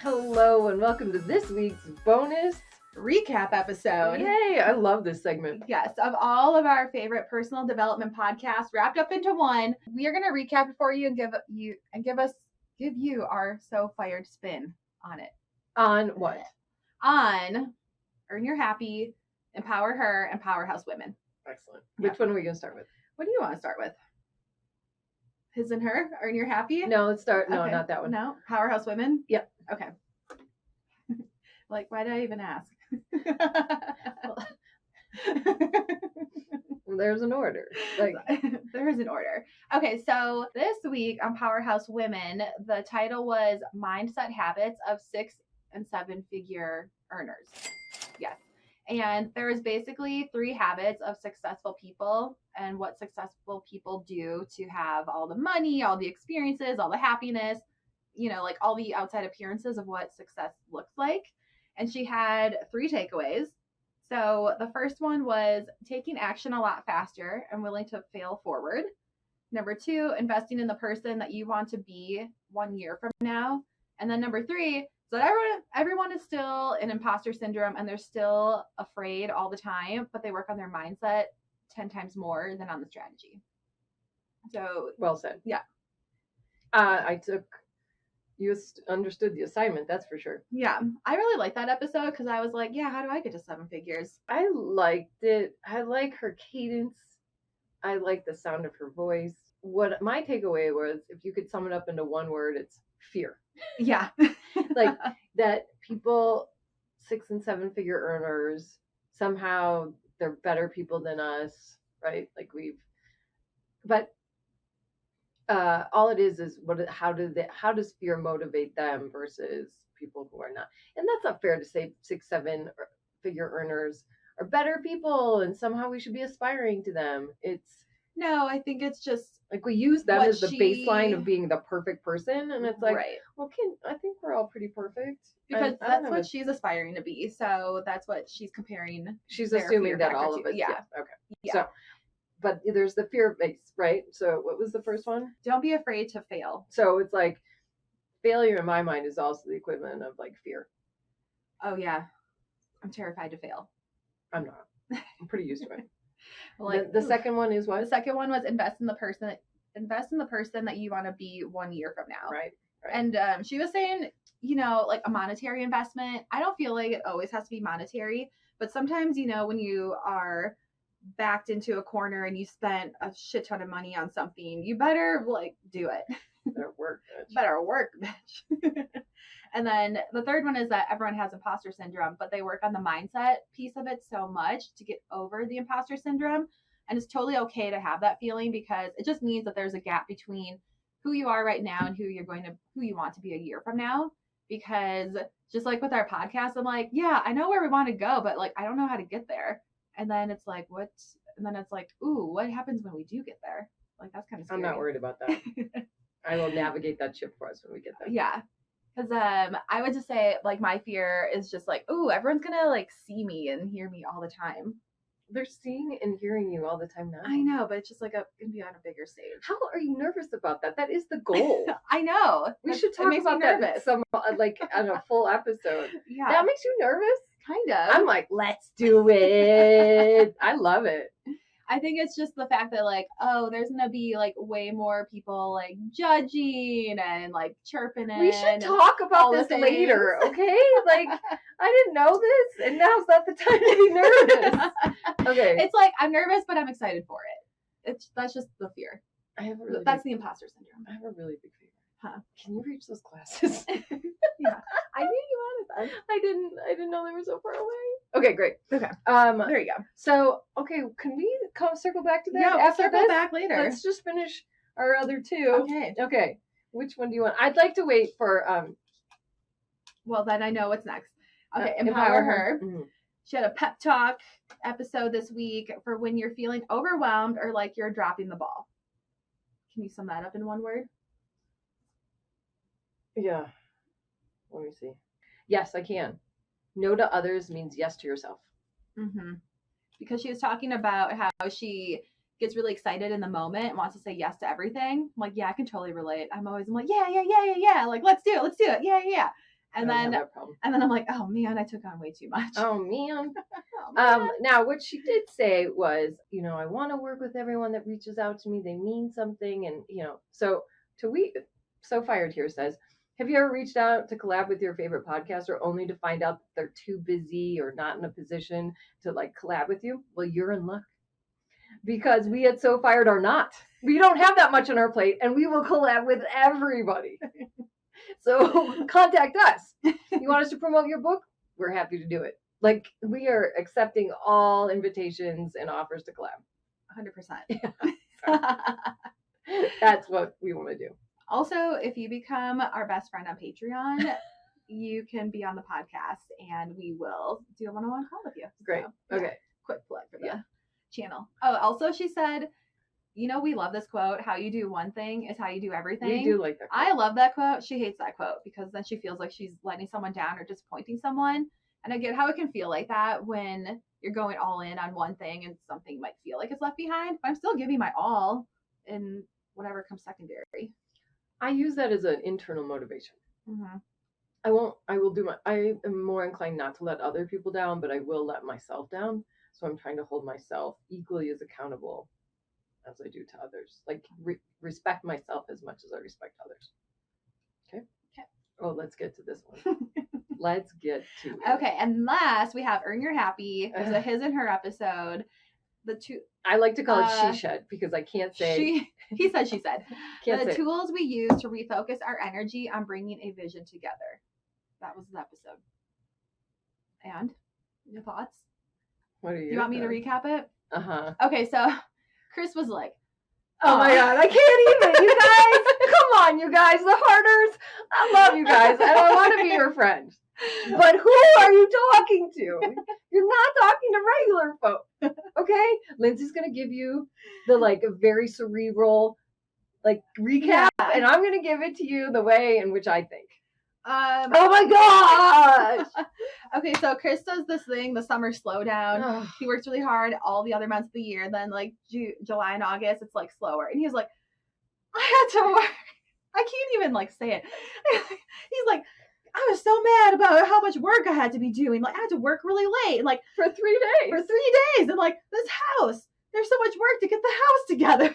Hello and welcome to this week's bonus recap episode. Yay! I love this segment. Yes, of all of our favorite personal development podcasts wrapped up into one, we are going to recap it for you and give you our so fired spin on it. On what? On Earn Your Happy, Empower Her, and Powerhouse Women. Excellent. Which one are we going to start with? What do you want to start with? His and Her, Earn Your Happy? No, let's start. No, Okay. Not that one. No, Powerhouse Women? Yep. Okay. Like, why did I even ask? There's an order. There is an order. Okay, so this week on Powerhouse Women, the title was Mindset Habits of 6 and 7 Figure Earners. Yes. And there is basically 3 habits of successful people and what successful people do to have all the money, all the experiences, all the happiness, like all the outside appearances of what success looks like. And she had 3 takeaways. So the first one was taking action a lot faster and willing to fail forward. Number 2, investing in the person that you want to be 1 year from now. And then number 3, so that everyone is still in imposter syndrome and they're still afraid all the time, but they work on their mindset 10 times more than on the strategy. So well said. Yeah. You understood the assignment, that's for sure. Yeah, I really liked that episode because I was like, yeah, how do I get to 7 figures? I liked it. I like her cadence. I like the sound of her voice. What my takeaway was, if you could sum it up into one word, it's fear. Yeah. Like that people 6 and 7 figure earners, somehow they're better people than us, right? But all it is how does fear motivate them versus people who are not? And that's not fair to say 6, 7 figure earners are better people and somehow we should be aspiring to them. No, I think it's just like we use them as the baseline of being the perfect person, and it's like, right. Well, I think we're all pretty perfect because that's what she's aspiring to be. So that's what she's comparing. She's assuming that all of us. Yeah. Okay. Yeah. So, but there's the fear base, right? So what was the first one? Don't be afraid to fail. So it's like failure in my mind is also the equivalent of like fear. Oh yeah, I'm terrified to fail. I'm not. I'm pretty used to it. Like the second one is what? The second one was invest in the person that you want to be 1 year from now. Right. And she was saying, like a monetary investment. I don't feel like it always has to be monetary, but sometimes, when you are backed into a corner and you spent a shit ton of money on something, you better do it. Better work, bitch. And then the third one is that everyone has imposter syndrome, but they work on the mindset piece of it so much to get over the imposter syndrome. And it's totally okay to have that feeling because it just means that there's a gap between who you are right now and who you want to be a year from now. Because just like with our podcast, I'm like, yeah, I know where we want to go, but I don't know how to get there. And then it's like, what? And then it's like, ooh, what happens when we do get there? That's kind of scary. I'm not worried about that. I will navigate that ship for us when we get there. Yeah. Because I would just say, my fear is just ooh, everyone's going to, see me and hear me all the time. They're seeing and hearing you all the time now. I know, but it's just going to be on a bigger stage. How are you nervous about that? That is the goal. I know. We should talk about that on a full episode. Yeah. That makes you nervous? Kind of. I'm like, let's do it. I love it. I think it's just the fact that there's gonna be way more people judging and chirping it. We should talk about this later, okay? I didn't know this, and now's not the time to be nervous. Okay. It's I'm nervous, but I'm excited for it. That's just the fear. That's the imposter syndrome. I have a really big fear. Huh? Can you reach those glasses? Yeah, I knew you wanted them. I didn't know they were so far away. Okay, great. Okay. There you go. So, okay, can we circle back to that? Yeah, after circle this? Back later. Let's just finish our other 2. Okay. Which one do you want? I'd like to wait for Well, then I know what's next. Okay, empower her. Mm-hmm. She had a pep talk episode this week for when you're feeling overwhelmed or you're dropping the ball. Can you sum that up in one word? Yeah. Let me see. Yes, I can. No to others means yes to yourself. Mm-hmm. Because she was talking about how she gets really excited in the moment and wants to say yes to everything. I'm like, yeah, I can totally relate. I'm like, yeah. Let's do it. Yeah. And then I'm like, oh man, I took on way too much. Oh man. Oh, man. Now what she did say was, I want to work with everyone that reaches out to me. They mean something. And, so So Fired Here says, have you ever reached out to collab with your favorite podcaster only to find out that they're too busy or not in a position to like collab with you? Well, you're in luck. Because we at So Fired are not. We don't have that much on our plate, and we will collab with everybody. So contact us. You want us to promote your book? We're happy to do it. Like, we are accepting all invitations and offers to collab. 100%. That's what we want to do. Also, if you become our best friend on Patreon, you can be on the podcast, and we will do a one-on-one call with you. Great. So, okay. Quick plug for the channel. Oh, also she said, we love this quote. How you do one thing is how you do everything. We do like that quote. I love that quote. She hates that quote because then she feels like she's letting someone down or disappointing someone. And I get how it can feel like that when you're going all in on one thing and something might feel like it's left behind. But I'm still giving my all in whatever comes secondary. I use that as an internal motivation. Mm-hmm. I am more inclined not to let other people down, but I will let myself down. So I'm trying to hold myself equally as accountable as I do to others. Like respect myself as much as I respect others. Okay? Oh, let's get to this one. Let's get to it. Okay, and last we have Earn Your Happy. It's a his and her episode. I like to call it she shed because I can't say. He said, she said. The tools we use to refocus our energy on bringing a vision together. That was the episode. And your thoughts? What are you? You want me to recap it? Uh-huh. Okay, so Chris was like, oh my God, I can't even. You guys, come on, you guys, the Hearters. I love you guys. I want to be your friend. But who are you talking to? You're not talking to regular folk. Okay? Lindsay's going to give you the a very cerebral recap, and I'm going to give it to you the way in which I think. Oh my gosh! Okay, so Chris does this thing, the summer slowdown. He works really hard all the other months of the year. Then July and August, it's slower. And he's like, I had to work. I can't even say it. He's like, I was so mad about how much work I had to be doing. I had to work really late. And for 3 days. For 3 days. And this house, there's so much work to get the house together.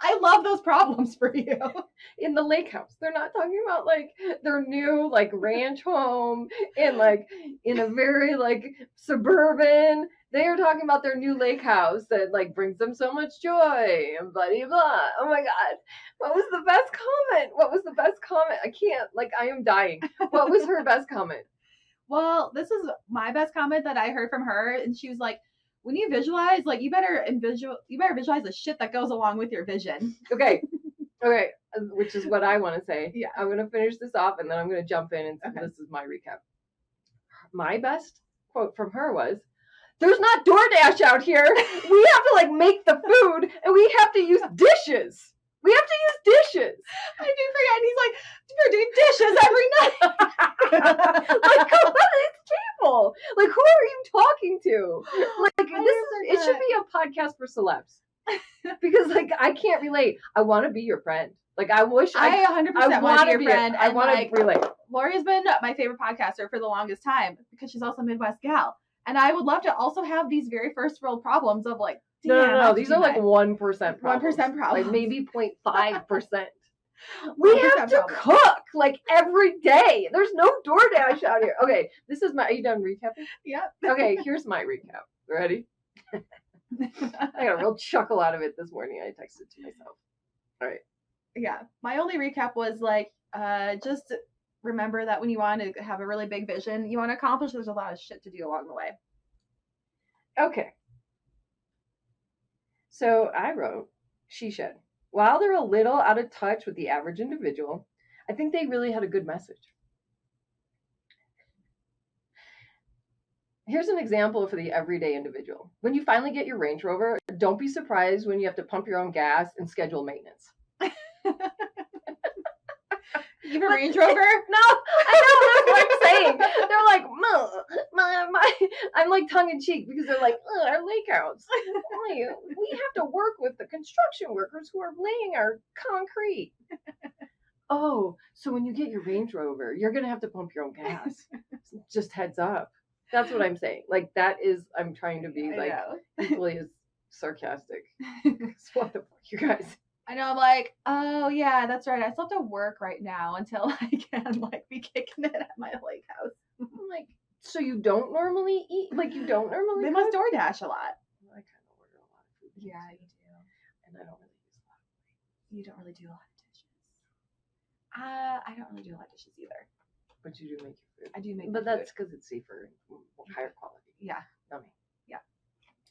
I love those problems for you. In the lake house. They're not talking about their new ranch home in a very suburban. They are talking about their new lake house that brings them so much joy and blah blah blah. Oh my God. What was the best comment? I can't I am dying. What was her best comment? Well, this is my best comment that I heard from her, and she was like, when you visualize, you better visualize the shit that goes along with your vision. Okay, which is what I want to say. Yeah, I'm going to finish this off, and then I'm going to jump in, and This is my recap. My best quote from her was, "There's not DoorDash out here. We have to make the food, and we have to use dishes. We have to use dishes." I do forget. And he's like, "We're doing dishes every night." It's people. Who are you talking to? It should be a podcast for celebs. Because I can't relate. I want to be your friend. I wish I 100% want to be your friend. I want to relate. Lori's been my favorite podcaster for the longest time because she's also a Midwest gal. And I would love to also have these very first world problems of no. These are 1% problems. 1% problems. Maybe 0.5%. We have to cook every day. There's no DoorDash out here. Okay, are you done recapping? Yep. Okay, here's my recap. Ready? I got a real chuckle out of it this morning. I texted to myself. All right. Yeah. My only recap was just remember that when you want to have a really big vision, you want to accomplish, there's a lot of shit to do along the way. Okay. So I wrote, she said, while they're a little out of touch with the average individual, I think they really had a good message. Here's an example for the everyday individual. When you finally get your Range Rover, don't be surprised when you have to pump your own gas and schedule maintenance. You have a Range Rover? No, I know, that's what I'm saying. They're I'm tongue-in-cheek because they're our lake house. We have to work with the construction workers who are laying our concrete. oh, so when you get your Range Rover, you're going to have to pump your own gas. Just heads up. That's what I'm saying. Like, that is, I'm trying to be like equally as sarcastic. What the fuck, you guys? I know, I'm like, oh yeah, that's right. I still have to work right now until I can like be kicking it at my lake house. I'm like, so you don't normally eat? Like, you don't normally They must DoorDash a lot. Well, I kind of order a lot of food. Yeah, you do. And I don't really use a lot of food. You don't really do a lot of dishes. I don't really do a lot of dishes either. But you do make your food. I do make But my that's because it's safer and higher quality. Yeah. Not me. Yeah.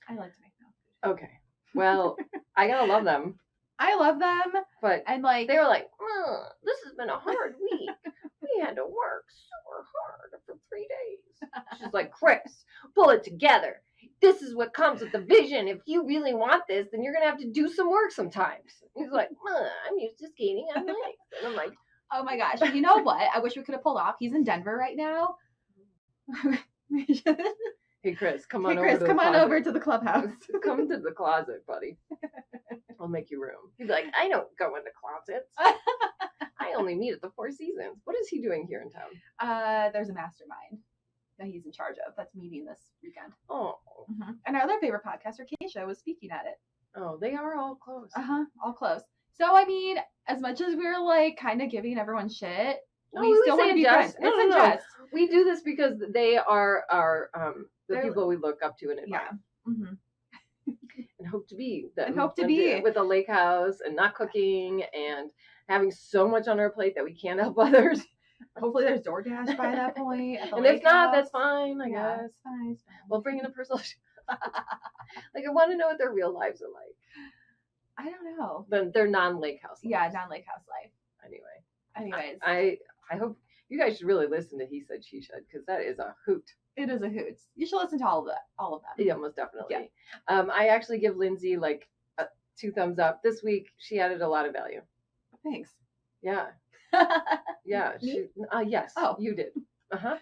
I like to make my own food. Okay. Well, I gotta love them. I love them. But and like they were like, this has been a hard week. We had to work super hard for 3 days. She's like, Chris, pull it together. This is what comes with the vision. If you really want this, then you're gonna have to do some work sometimes. He's like, I'm used to skating on lakes. And I'm like, oh my gosh. You know what? I wish we could have pulled off. He's in Denver right now. Hey Chris, come on over to the clubhouse. Come to the closet, buddy. I'll make you room. He'd be like, I don't go into closets. I only meet at the Four Seasons. What is he doing here in town? There's a mastermind that he's in charge of that's meeting this weekend. Oh. Mm-hmm. And our other favorite podcaster, Keisha, was speaking at it. Oh, they are all close. All close. So, I mean, as much as we're like kind of giving everyone shit, no, we still want to be friends. It's a jest. We do this because they are our the people we look up to and admire. Yeah. Mm-hmm. And hope to be them. And hope to be with a lake house and not cooking and having so much on our plate that we can't help others. Hopefully there's DoorDash by that point. And if not, that's fine, I guess. It's fine. We'll bring in a personal like, I want to know what their real lives are like. I don't know. They're non-lake house lives. Yeah, non-lake house life. Anyways. I hope you guys should really listen to He Said, She Said, because that is a hoot. It is a hoot. You should listen to all of them. Yeah, most definitely. Yeah. I actually give Lindsay like 2 thumbs up. This week, she added a lot of value. Thanks. Yeah. Yeah. Yes. Oh. You did. Uh-huh.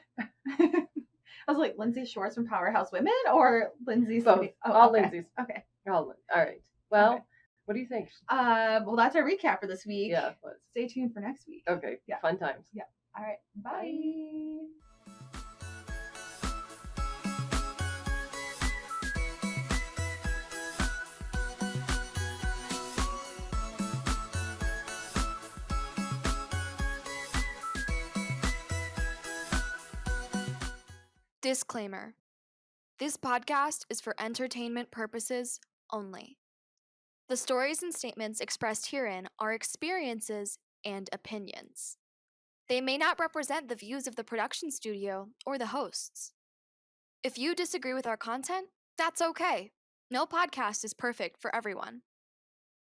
I was like, Lindsay Schwartz from Powerhouse Women or Lindsay Both. Smith? Oh, all okay. Lindsays. Okay. All right. Well, okay. What do you think? Well, that's our recap for this week. Yeah. Stay tuned for next week. Okay. Yeah. Fun times. Yeah. All right. Bye. Disclaimer. This podcast is for entertainment purposes only. The stories and statements expressed herein are experiences and opinions. They may not represent the views of the production studio or the hosts. If you disagree with our content, that's okay. No podcast is perfect for everyone.